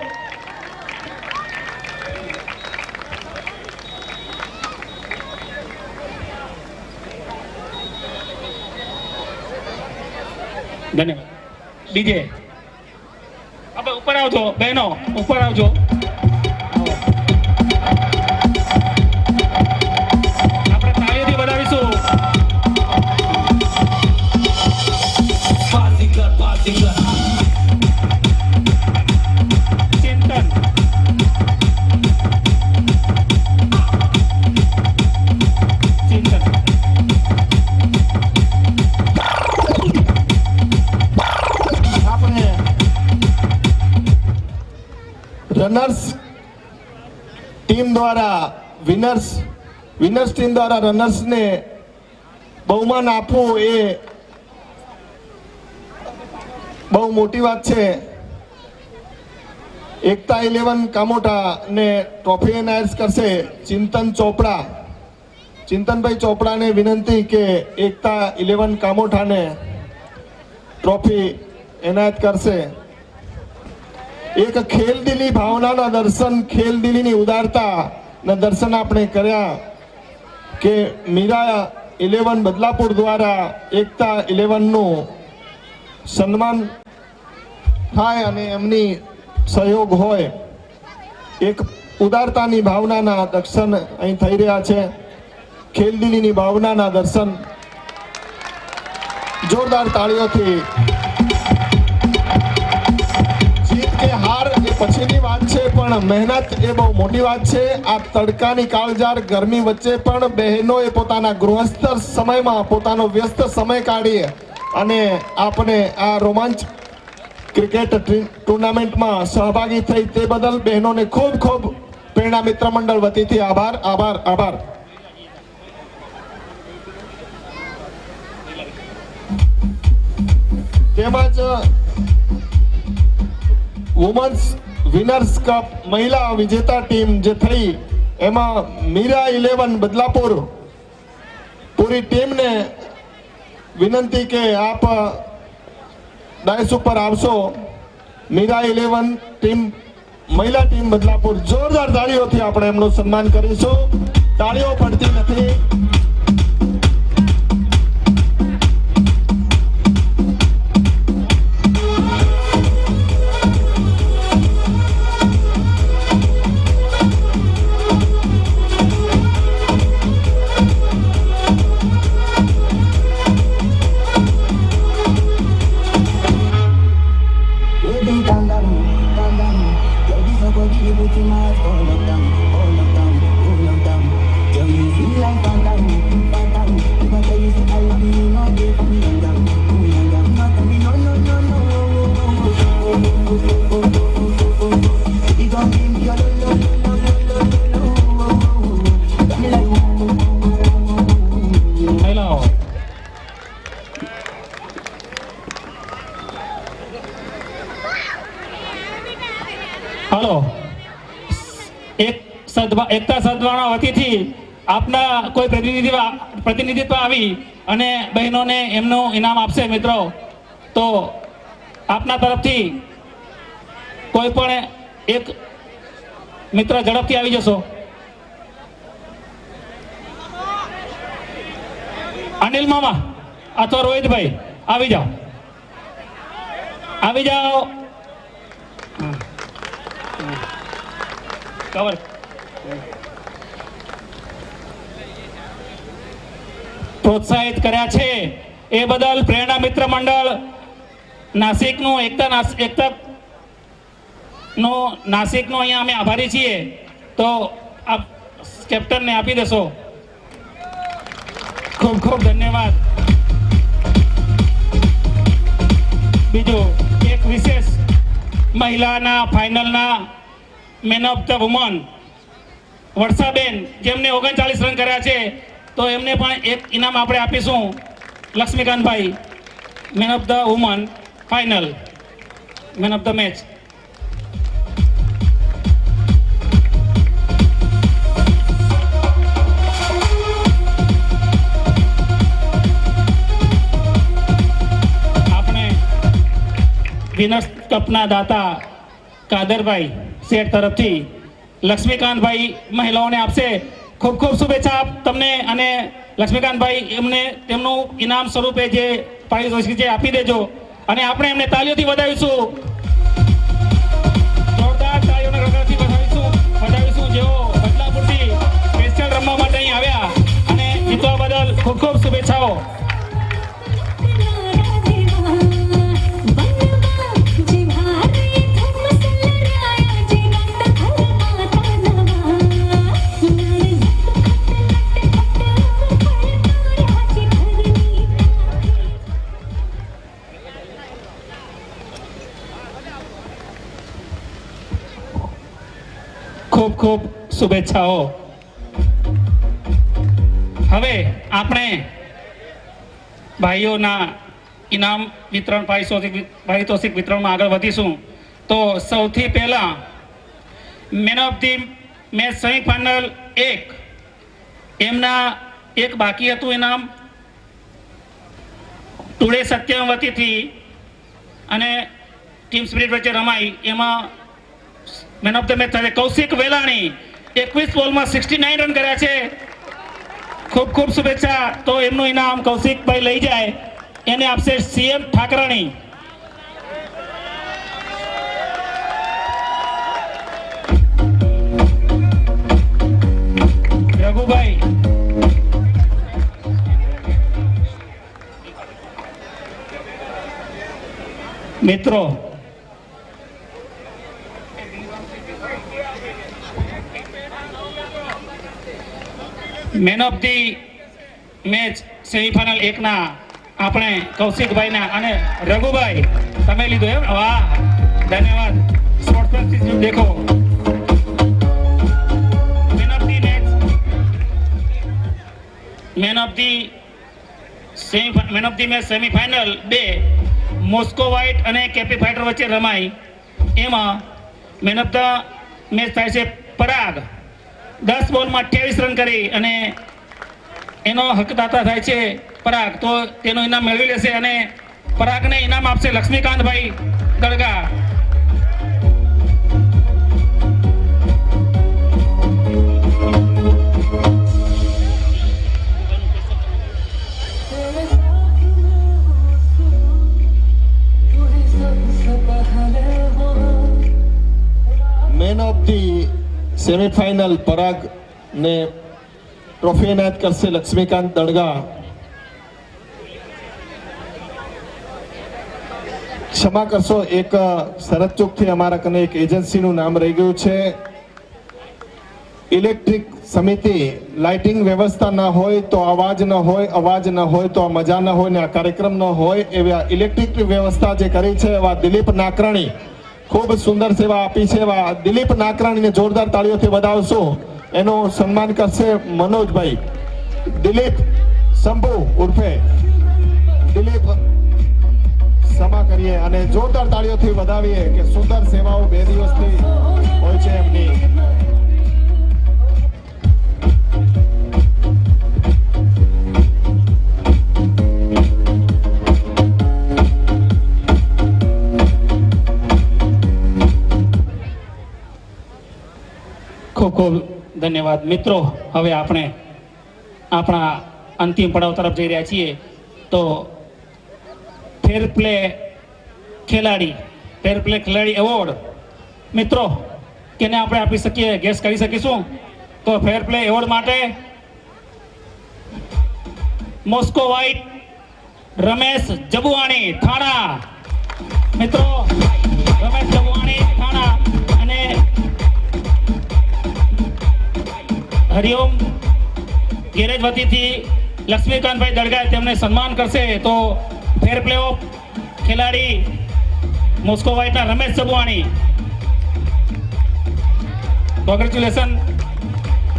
ધન્યવાદ. ડીજે હવે ઉપર આવજો, બહેનો ઉપર આવજો. આપણે તાળીઓથી વધાવીશું. ચિંતન ચિંતન આપણે રનર્સ ટીમ દ્વારા વિનર્સ ટીમ દ્વારા રનર્સને બહુમાન આપવું એ બહુ મોટી વાત છે. એકતા 11 કામોઠા ને ટ્રોફી એનાયત કરશે ચિંતન ચોપડા. ચિંતનભાઈ ચોપડાને વિનંતી કે એકતા 11 કામોઠાને ટ્રોફી એનાયત કરશે. એક ખેલદિલી ભાવનાના દર્શન, ખેલદિલીની ઉદારતાના દર્શન આપણે કર્યા કે મીરા 11 બદલાપુર દ્વારા એકતા 11 નું સન્માન થાય અને એમની સહયોગ હોય. એક ઉદારતાની ભાવનાના દર્શન અહીં થઈ રહ્યા છે, ખેલદિલીની ભાવનાના દર્શન. જોરદાર તાળીઓથી. જીત કે હાર એ પછીની વાત છે, પણ મહેનત એ બહુ મોટી વાત છે. આ તડકાની કાળઝાળ ગરમી વચ્ચે પણ બહેનોએ પોતાના ગૃહસ્થ સમયમાં પોતાનો વ્યસ્ત સમય કાઢી અને આપણે આ રોમાંચ ક્રિકેટ ટુર્નામેન્ટમાં સહભાગી થઈ તે બદલ બહેનોને ખૂબ ખૂબ પ્રેરણા મિત્ર મંડળ વતીથી આભાર આભાર આભાર. તેમજ વુમન્સ વિનર્સ કપ મહિલા વિજેતા ટીમ જે થઈ એમાં મીરા 11 બદલાપુર પૂરી ટીમને વિનંતી કે આપ ડાયસ ઉપર આવશો. મીરા 11 ટીમ મહિલા ટીમ બદલાપુર, જોરદાર તાળીઓથી આપણે એમનું સન્માન કરીશું. તાળીઓ પડતી નથી. હલો, એકતા સદવાણા વતીથી આપના કોઈ પ્રતિનિધિત્વ આવી અને બહેનોને એમનું ઇનામ આપશે મિત્રો, તો આપના તરફથી કોઈ પણ એક મિત્ર ઝડપથી આવી જશો. અનિલ મામા અથવા રોહિતભાઈ આવી જાઓ, આવી જાઓ. કવર પ્રોત્સાહિત કર્યા છે એ બદલ પ્રેરણા મિત્ર મંડળ નાસિકનું નાસિકનો અહીંયા અમે આભારી છીએ. તો આપ કેપ્ટનને આપી દેશો. ખૂબ ખૂબ ધન્યવાદ. બીજું એક વિશેષ મહિલાના ફાઇનલના મેન ઓફ ધ વુમન વર્ષાબેન, જેમને 39 રન કર્યા છે, તો એમને પણ એક ઇનામ આપણે આપીશું. Laxmikantbhai, man of the woman final, man of the match. આપણે વિનર્સ કપના દાતા કાદરભાઈ શેઠ તરફથી લક્ષ્મીકાંતભાઈ મહિલાઓને આપશે. ખૂબ ખૂબ શુભેચ્છા તમને. અને લક્ષ્મીકાંતભાઈ એમને તેમનું ઇનામ સ્વરૂપે જે પારિતોષિક છે આપી દેજો અને આપણે એમને તાળીઓથી વધાવીશું. જોરદાર તાળીઓના ગગડાથી વધાવીશું જેઓ બદલાપુરથી સ્પેશિયલ રમવા માટે અહીં આવ્યા અને જીતવા બદલ ખૂબ ખૂબ શુભેચ્છાઓ. ખૂબ ખૂબ શુભેચ્છાઓ. હવે આપણે ભાઈઓના ઇનામ વિતરણ પારિતોષિક વિતરણમાં આગળ વધીશું. તો સૌથી પહેલા main of the match semifinal 1 એમના એક બાકી હતું ઇનામ ટુડે સત્યમ વતીથી અને ટીમ સ્પિરિટ વચ્ચે રમાઈ. એમાં મેન ઓફ ધ મેચ થશે કૌશિક વેલાણી, 21 બોલમાં 69 રન કર્યા છે. ખૂબ ખૂબ શુભેચ્છા. તો એમનું ઇનામ કૌશિકભાઈ લઈ જાય, એને આપશે સીએમ ઠાકરાણી. રઘુભાઈ, મિત્રો man of the match semifinal 1ના આપણે કૌશિકભાઈના અને રઘુભાઈ તમે લીધું એમ? વાહ, ધન્યવાદ. સ્પોર્ટ્સમેનશીપ દેખો. Main of the match semifinal 2 Moscow white અને કેપી ફાઇટર વચ્ચે રમાઈ. એમાં મેન ઓફ ધ મેચ થાય છે પરાગ, 10 બોલમાં 28 રન કરી અને એનો હકદાતા થાય છે પરાગ. તો તેનું ઇનામ મેળવી લેશે અને પરાગને ઇનામ આપશે લક્ષ્મીકાંતભાઈ દળગા. મેન ઓફ ધી સેમીફાઇનલ પરાગ ને ટ્રોફી એનાયત કરશે લક્ષ્મીકાંત દળગા. ક્ષમા કરશો, એક શરત ચૂકથી અમારા કને એક એજન્સીનું નામ રહી ગયું છે. ઇલેક્ટ્રિક સમિતિ, લાઇટિંગ વ્યવસ્થા ન હોય તો અવાજ ન હોય, અવાજ ન હોય તો મજા ન હોય ને આ કાર્યક્રમ ન હોય, એવી ઇલેક્ટ્રિક વ્યવસ્થા જે કરી છે એવા દિલીપ નાકરાણી ખૂબ સુંદર સેવા આપી છે. એવા દિલીપ નાકરાણીને જોરદાર તાળીઓથી વધાવશો. એનું સન્માન કરશે મનોજભાઈ. દિલીપ શંભુ ઉર્ફે દિલીપ, ક્ષમા કરીએ અને જોરદાર તાળીઓથી વધાવીએ કે સુંદર સેવાઓ 2 દિવસથી હોય છે એમની. ખૂબ ખૂબ ધન્યવાદ. મિત્રો, હવે આપણે આપણા અંતિમ પડાવ તરફ જઈ રહ્યા છીએ. તો ફેર પ્લે ખેલાડી એવોર્ડ મિત્રો કેને આપણે આપી શકીએ, ગેસ કરી શકીશું? તો ફેર પ્લે એવોર્ડ માટે મોસ્કો વ્હાઇટ રમેશ જબુવાણી થાણા. મિત્રો, રમેશ જબુવાણી થાણા અને હરિઓમ ગેરેજ વતીથી લક્ષ્મીકાંતભાઈ દળગાએ તેમને સન્માન કરશે તો ફેર પ્લે ઓફ ખેલાડી મોસ્કો વ્હાઇટના રમેશ સબુવાણી. કોંગ્રેચ્યુલેશન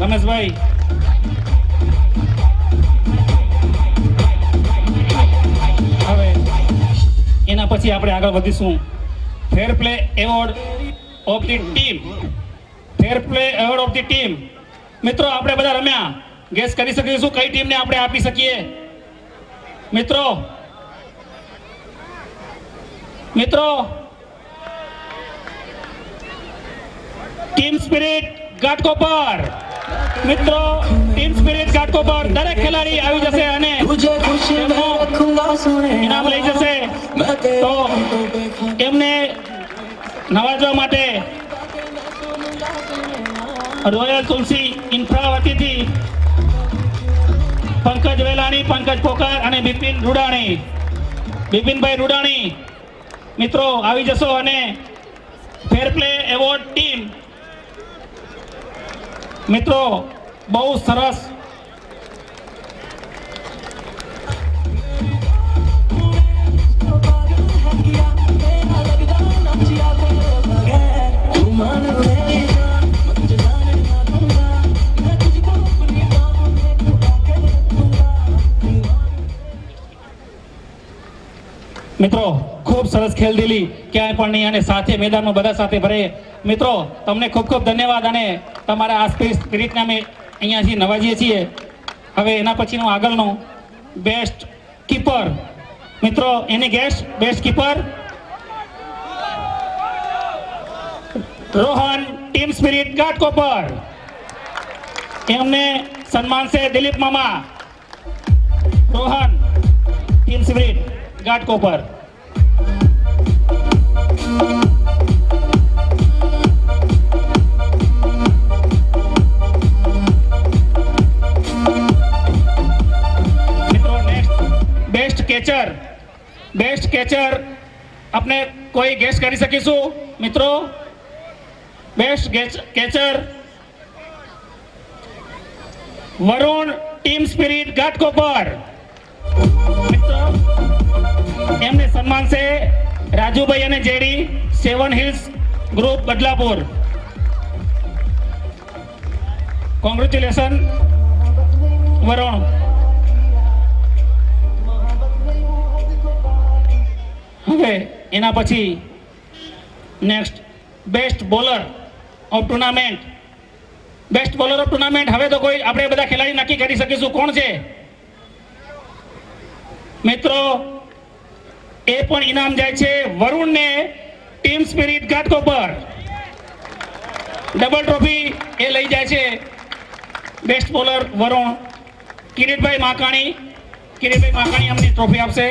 રમેશભાઈ. હવે એના પછી આપણે આગળ વધીશું. Fair play award of the team. Fair play award of the team. મિત્રો આપણે બધા રમ્યા, ગેસ કરી શકીશું કઈ ટીમને આપણે આપી શકીએ? મિત્રો ટીમ સ્પિરિટ ઘાટકોપર. મિત્રો ટીમ સ્પિરિટ ઘાટકોપર દરેક ખેલાડી આવી જશે અને ઇનામ લઈ જશે. તો એમને નવાજવા માટે રોયલ તુલસી ઇન્ફ્રા વતીથી પંકજ વેલાણી, પંકજ પોકાર અને બિપિનભાઈ રૂડાણી મિત્રો આવી જશો અને ફેર પ્લે એવોર્ડ ટીમ મિત્રો બહુ સરસ મિત્રો ખૂબ સરસ ખેલદિલી ક્યાંય પણ નહીં અને સાથે મેદાનમાં બધા સાથે ભરે. મિત્રો તમને ખૂબ ખૂબ ધન્યવાદ અને તમારા આ સ્પિરિટને અમે અહીંયાથી નવાજીએ છીએ. હવે એના પછીનું આગળનું બેસ્ટ કીપર. મિત્રો any guess best keeper Rohan team spirit Ghatkopar. એમને સન્માન છે દિલીપ મામા. Rohan team spirit Ghatkopar. મિત્રો નેક્સ્ટ બેસ્ટ કેચર આપણે કોઈ ગેસ કરી શકીશું? મિત્રો best catcher Varun team spirit Ghatkopar. મિત્રો એમને સન્માન છે રાજુભાઈ અને JD, 7 hills group Badlapur. Congratulation Varun. હવે એના પછી next best bowler of tournament. Best bowler of tournament હવે તો કોઈ આપણે બધા ખેલાડી નક્કી કરી શકીશું કોણ છે? મિત્રો એ પણ ઇનામ જાય છે વરુણને team spirit Ghatkopar. Double trophy એ લઈ જાય છે બેસ્ટ બોલર વરુણ. કિરીટભાઈ માકાણી અમને ટ્રોફી આપશે.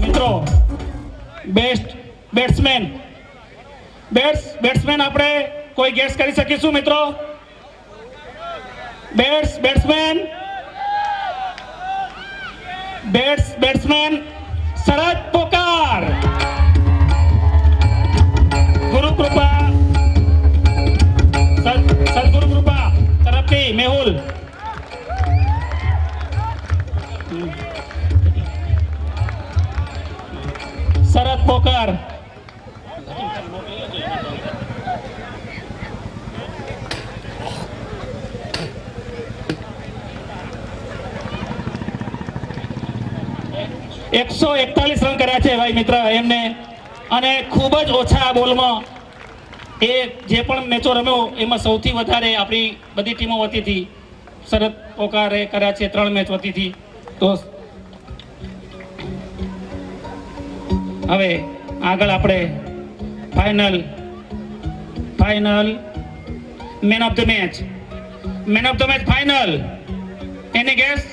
મિત્રો બેસ્ટ બેટ્સમેન આપણે કોઈ ગેસ કરી શકીશું? મિત્રો બેટ્સમેન શરદ પોકાર. સદગુરુ કૃપા તરફથી મેહુલ. શરદ પોકાર. ₹141 રન કર્યા છે ભાઈ મિત્ર એમને અને ખૂબ જ ઓછા બોલમાં એ જે પણ મેચો રમ્યો એમાં સૌથી વધારે આપણી બધી ટીમો વતીથી શરદ પોકારે કર્યા છે 3 મેચ વતીથી. તો હવે આગળ આપણે final man of the match final. Any guess?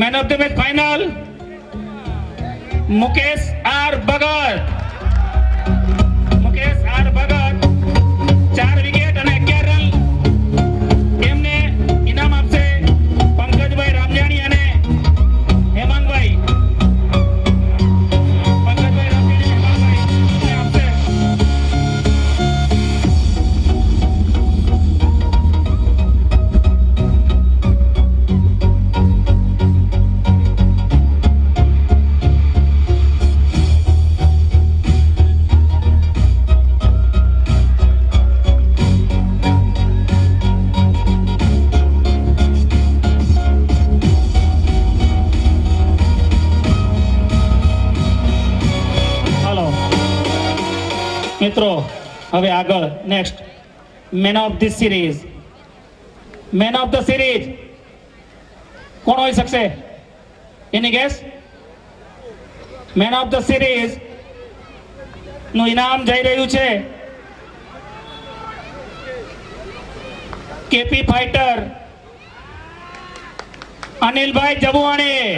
Man of the match final Mukesh R Bhagat. 4 wicket અને 11 રન. એમને ઇનામ આપશે પંકજભાઈ રામજાણી અને હેમાંગ હવે આગળ next man of this series. Man of the series કોણ હોઈ શકશે? Any guess? Man of the series નું ઇનામ જઈ રહ્યું છે કેપી ફાઇટર અનિલભાઈ જબુવાણી.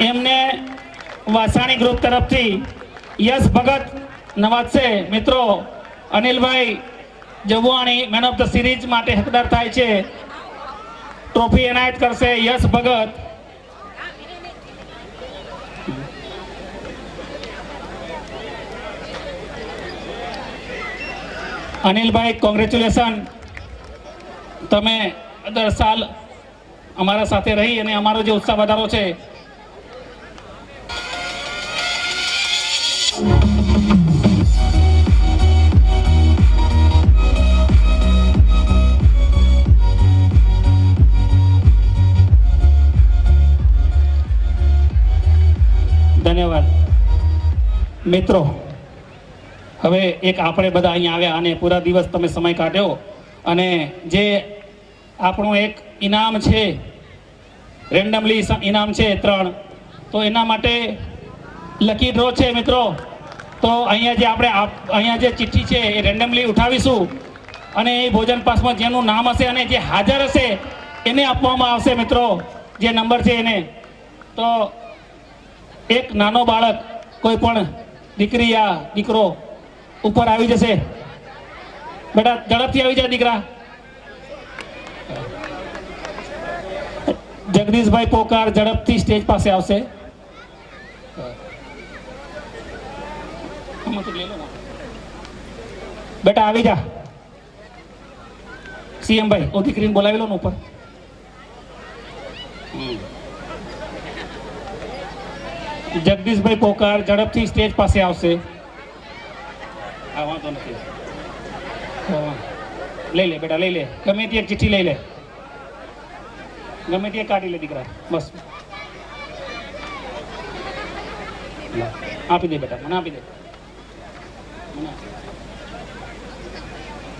એમને વાસાણી ગ્રુપ તરફથી યશ ભગત નવાજશે. મિત્રો, અનિલભાઈ જબુવાણી મેન ઓફ ધ સિરીઝ માટે હકદાર થાય છે. ટ્રોફી એનાયત કરશે યશ ભગત. અનિલભાઈ, કોંગ્રેચ્યુલેશન. તમે દર સાલ અમારા સાથે રહી અને અમારો જે ઉત્સાહ વધારો છે. ધન્યવાદ. મિત્રો, હવે એક આપણે બધા અહીંયા આવ્યા અને પૂરા દિવસ તમે સમય કાઢ્યો અને જે આપણું એક ઇનામ છે, રેન્ડમલી ઇનામ છે 3, તો એના માટે લકી ડ્રો છે. મિત્રો, તો અહીંયા જે આપણે અહીંયા જે ચિઠ્ઠી છે એ રેન્ડમલી ઉઠાવીશું અને એ ભોજન પાસમાં જેનું નામ હશે અને જે હાજર હશે એને આપવામાં આવશે. મિત્રો, જે નંબર છે એને. તો એક નાનો બાળક, કોઈ પણ દીકરી યા દીકરો ઉપર આવી જશે. બેટા, ઝડપથી આવી જાય દીકરા. જગદીશભાઈ પોકાર ઝડપથી સ્ટેજ પાસે આવશે. બેટા આવી જા. સીએમ ભાઈ, ઓ દીકરીને બોલાવી લો ને ઉપર. જગદીશભાઈ પોકાર ઝડપથી સ્ટેજ પાસે આવશે. આ વાંધો નથી. લઈ લે બેટા, લઈ લે. ગમે તે એક ચિઠ્ઠી લઈ લે, ગમે તે કાઢી લે દીકરા. બસ આપી દે બેટા, મને આપી દે.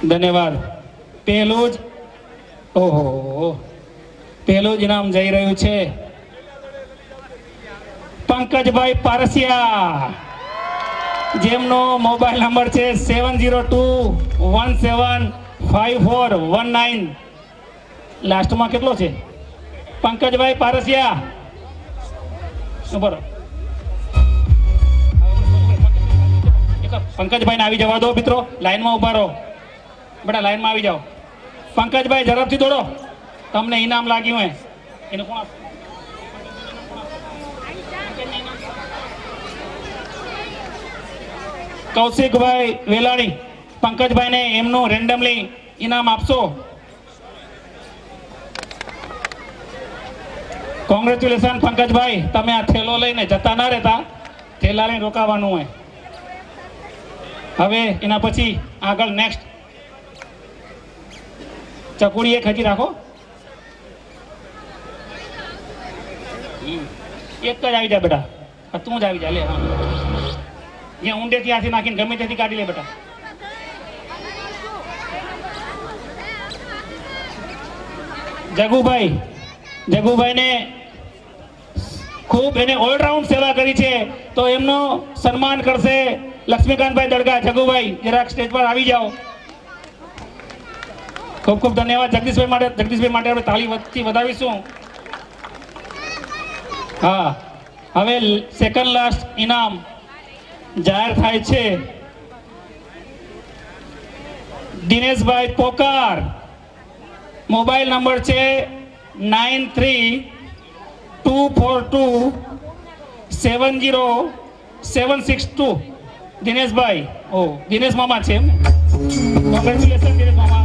ધન્યવાદ. પહેલું જ પહેલું જ ઇનામ જઈ રહ્યું છે પંકજભાઈ પારસિયા, જેમનો મોબાઈલ નંબર છે 7021754119. લાસ્ટમાં કેટલો છે? પંકજભાઈ પારસિયા. બરોબર, પંકજભાઈને આવી જવા દો. મિત્રો, લાઈનમાં ઉભા રહો. બેટા, લાઈનમાં આવી જાઓ. પંકજભાઈ, ઝડપથી દોડો. તમને ઇનામ લાગ્યું હે. એને કોણ આપશે? કૌશિકભાઈ વેલાણી, પંકજભાઈને એમનું રેન્ડમલી ઇનામ આપશો. કોંગ્રેચ્યુલેશન પંકજભાઈ. તમે આ થેલો લઈને જતા ના રહેતા, થેલા લઈને રોકાવાનું હોય. હવે એના પછી આગળ નેક્સ્ટ ચકુડી એક હજી રાખો. એક જ આવી જા બેટા. તું જ આવી જા. લે, જ્યાં ઊંડેથી હાથી નાખીને ગમે ત્યાંથી કાઢી લે બેટા. જગુભાઈને ખૂબ એને ઓલરાઉન્ડ સેવા કરી છે, તો એમનું સન્માન કરશે લક્ષ્મીકાંતભાઈ દડગા. જગુભાઈ, જરાક સ્ટેજ પર આવી જાઓ. ખૂબ ખૂબ ધન્યવાદ. જગદીશભાઈ માટે આપણે તાળીથી વધાવીશું. હા, હવે સેકન્ડ લાસ્ટ ઇનામ જાહેર થાય છે. દિનેશભાઈ પોકાર, મોબાઈલ નંબર છે 9324270762. દિનેશભાઈ, દિનેશ મામા છે એમ. કોંગ્રેચ્યુલેશન દિનેશ મામા.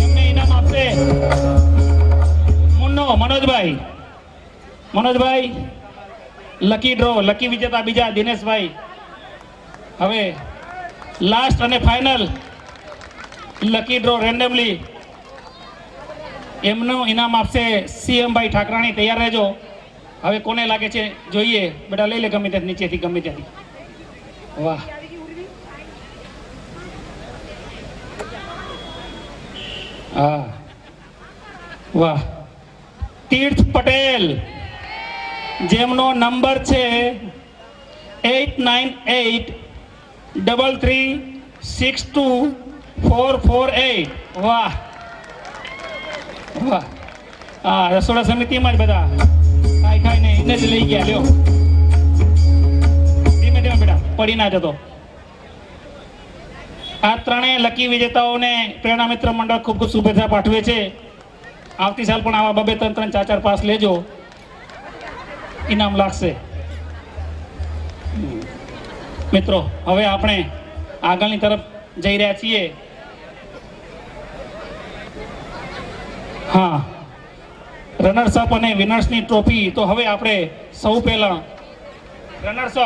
એમને ઇનામ આપશે મનોજભાઈ. લકી ડ્રો, લકી વિજેતા બીજા દિનેશભાઈ. હવે લાસ્ટ અને ફાઇનલ લકી ડ્રો રેન્ડમલી એમનું ઇનામ આપશે સીએમ ભાઈ ઠાકરાણી. તૈયાર રહેજો. હવે કોને લાગે છે જોઈએ. બેટા લઈ લે ગમે ત્યાંથી, નીચેથી ગમે ત્યાંથી. વાહ, હા, વાહ. તીર્થ પટેલ, જેમનો નંબર છે 8983362448. વાહ વાહ. હા, રસોડા સમિતિમાં જ બધા ખાઈ ને એને જ લઈ ગયા. લ્યો, ધીમે ધીમે બેટા, પડી ના જતો. આ ત્રણેય લકી વિજેતાઓને પ્રેરણા મિત્ર મંડળ ખૂબ ખૂબ શુભેચ્છા પાઠવે છે. આવતી સાલ પણ આવા 2-2, 3-3, 4-4 પાસ લેજો, ઇનામ લાગશે. મિત્રો, હવે આપણે આગળની તરફ જઈ રહ્યા છીએ. હા, રનર્સ અપ અને વિનર્સની ટ્રોફી. તો હવે આપણે સૌ પહેલા રનર્સ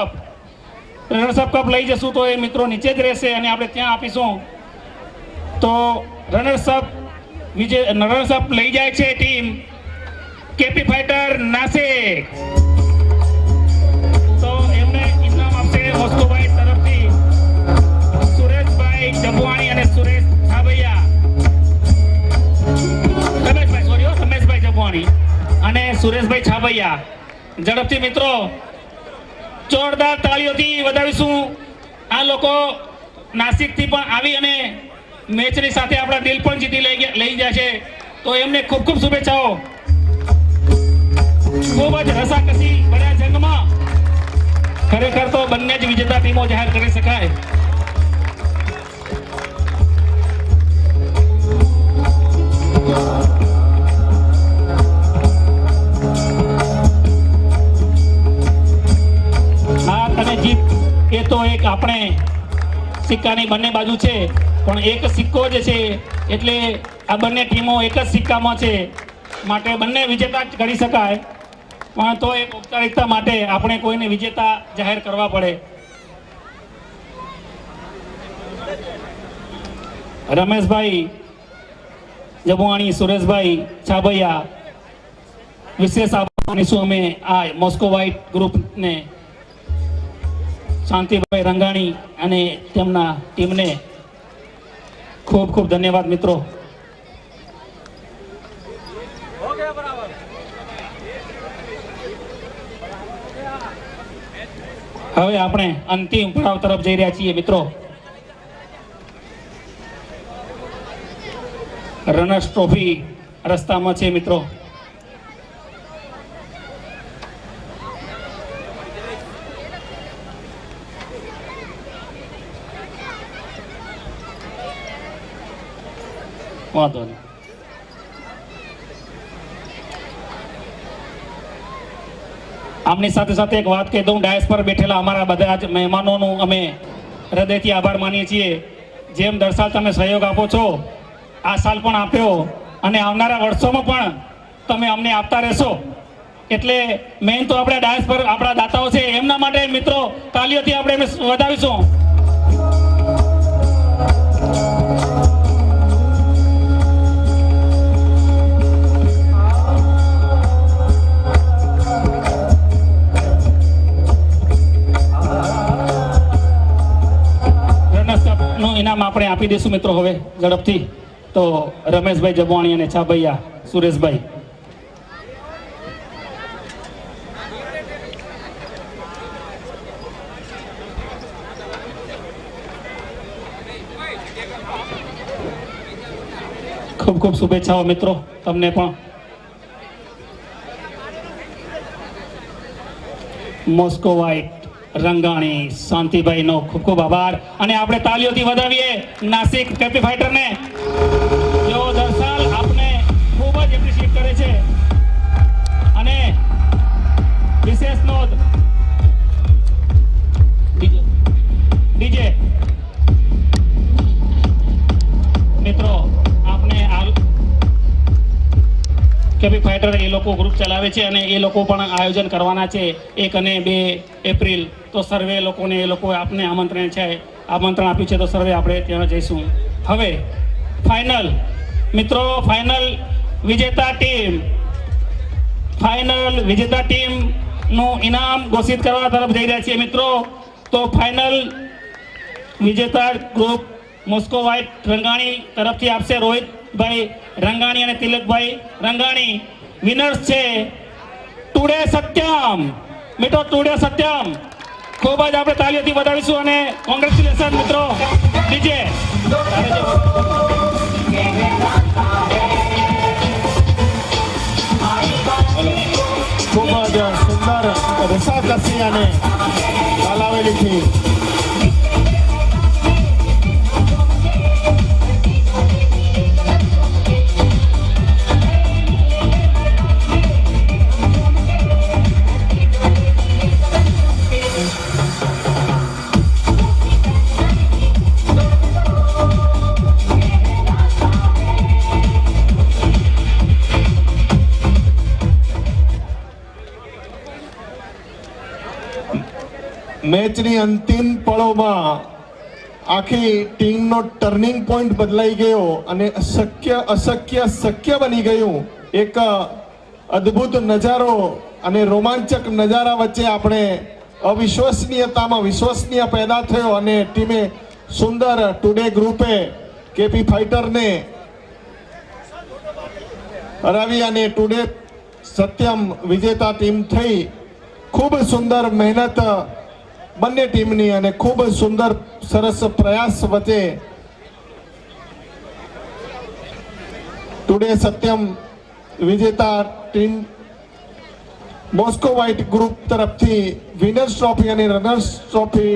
અપ કપ લઈ જશું, તો એ મિત્રો નીચે જ રહેશે અને આપણે ત્યાં આપીશું. તો રનર્સ અપ લઈ જાય છે ટીમ કેપી ફાઈટર નાસિક. તો એમને ઇનામ આપશે મોસ્કો વાઇટ તરફથી સુરેશભાઈ જબવાણી અને સુરેશ છાબૈયા. રમેશભાઈ જબવાણી અને સુરેશભાઈ છાબૈયા. ઝડપથી મિત્રો, જોરદાર તાળીઓથી વધાવીશું. આ લોકો નાસિકથી પણ આવી અને મેચની સાથે આપણા દિલ પણ જીતી લઈ જાય છે. તો એમને ખૂબ ખૂબ શુભેચ્છાઓ. ખૂબ જ રસાકસી ભર્યા જંગમાં ખરેખર તો બંને જ વિજેતા ટીમો જાહેર કરી શકાય. હા, તને જીત એ તો એક આપણે સિક્કાની બંને બાજુ છે, પણ એક સિક્કો જે છે એટલે આ બંને ટીમો એક જ સિક્કામાં છે, માટે બંને વિજેતા જ કરી શકાય. પણ તો એક ઔપચારિકતા માટે આપણે કોઈને વિજેતા જાહેર કરવા પડે. રમેશભાઈ જબવાણી, સુરેશભાઈ છાબૈયા, વિશેષ આભાર માનીશું અમે આ મોસ્કો વાઇટ ગ્રુપને, શાંતિભાઈ રંગાણી અને તેમના ટીમને ખૂબ ખૂબ ધન્યવાદ મિત્રો. હવે આપણે અંતિમ પડાવ તરફ જઈ રહ્યા છીએ મિત્રો. રનર્સ ટ્રોફી રસ્તામાં છે મિત્રો. વાંધો નહીં. આમની સાથે સાથે એક વાત કહી દઉં, ડાયસ પર બેઠેલા અમારા બધા જ મહેમાનોનું અમે હૃદયથી આભાર માનીએ છીએ. જેમ દર સાલ તમે સહયોગ આપો છો, આ સાલ પણ આપ્યો અને આવનારા વર્ષોમાં પણ તમે અમને આપતા રહેશો. એટલે મેઇન તો આપણે ડાયસ પર આપણા દાતાઓ છે, એમના માટે મિત્રો તાલીઓથી આપણે એમને વધાવીશું. નું ઇનામ આપણે આપી દઈશું મિત્રો હવે ઝડપથી. તો રમેશભાઈ જબવાણી અને છાબૈયા, સુરેશભાઈ. ખૂબ ખૂબ શુભેચ્છાઓ મિત્રો તમને પણ. મોસ્કો વાઇટ રંગાણી, શાંતિભાઈનો ખૂબ ખૂબ આભાર અને આપણે તાલીઓથી વધાવીએ નાસિક કેપી ફાઈટરને, જેઓ દર સાલ આપને ખૂબ જ એપ્રિશિએટ કરે છે. અને વિશેષ નોંધ ડીજે મિત્રો, આપણે કેપી ફાઈટર એ લોકો ગ્રુપ ચલાવે છે અને એ લોકો પણ આયોજન કરવાના છે 1 અને 2 એપ્રિલ. તો સર્વે લોકોને એ લોકો આપને આમંત્રણ આપ્યું છે, તો સર્વે આપણે ત્યાં જઈશું. હવે ફાઇનલ મિત્રો, ફાઇનલ વિજેતા ટીમનું ઇનામ ઘોષિત કરવા તરફ જઈ રહ્યા છીએ મિત્રો. તો ફાઇનલ વિજેતા ગ્રુપ મોસ્કો વ્હાઇટ રંગાણી તરફથી આપશે રોહિતભાઈ રંગાણી અને તિલકભાઈ રંગાણી. વિનર્સ છે ટુડે સત્યમ. મિત્રો ટુડે સત્યમ ખૂબ જ આપણે તાલીઓથી વધાવીશું અને કોંગ્રેચ્યુલેશન મિત્રો. ડીજે ખૂબ જ સુંદર રસાકસી અને તાલાવેલીથી મેચની અંતિમ પળોમાં આખી ટીમનો ટર્નિંગ પોઈન્ટ બદલાઈ ગયો અને અશક્ય શક્ય બની ગયું. એક અદ્ભુત નજારો અને રોમાંચક નજારા વચ્ચે આપણે અવિશ્વસનીયતામાં વિશ્વસનીય પેદા થયો અને ટીમે સુંદર ટુડે ગ્રુપે કેપી ફાઇટરને હરાવી અને ટુડે સત્યમ વિજેતા ટીમ થઈ. ખૂબ સુંદર મહેનત બંને ટીમની અને ખૂબ સુંદર સરસ પ્રયાસ વચ્ચે ટુડે સત્યમ વિજેતા ટીમ મોસ્કો વ્હાઇટ ગ્રુપ તરફથી વિનર્સ ટ્રોફી અને રનર્સ ટ્રોફી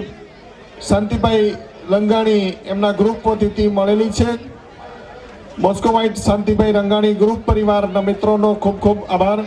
શાંતિભાઈ રંગાણી એમના ગ્રુપ વતીથી મળેલી છે. Moscow white Shantibhai Rangani group પરિવારના મિત્રોનો ખૂબ ખૂબ આભાર.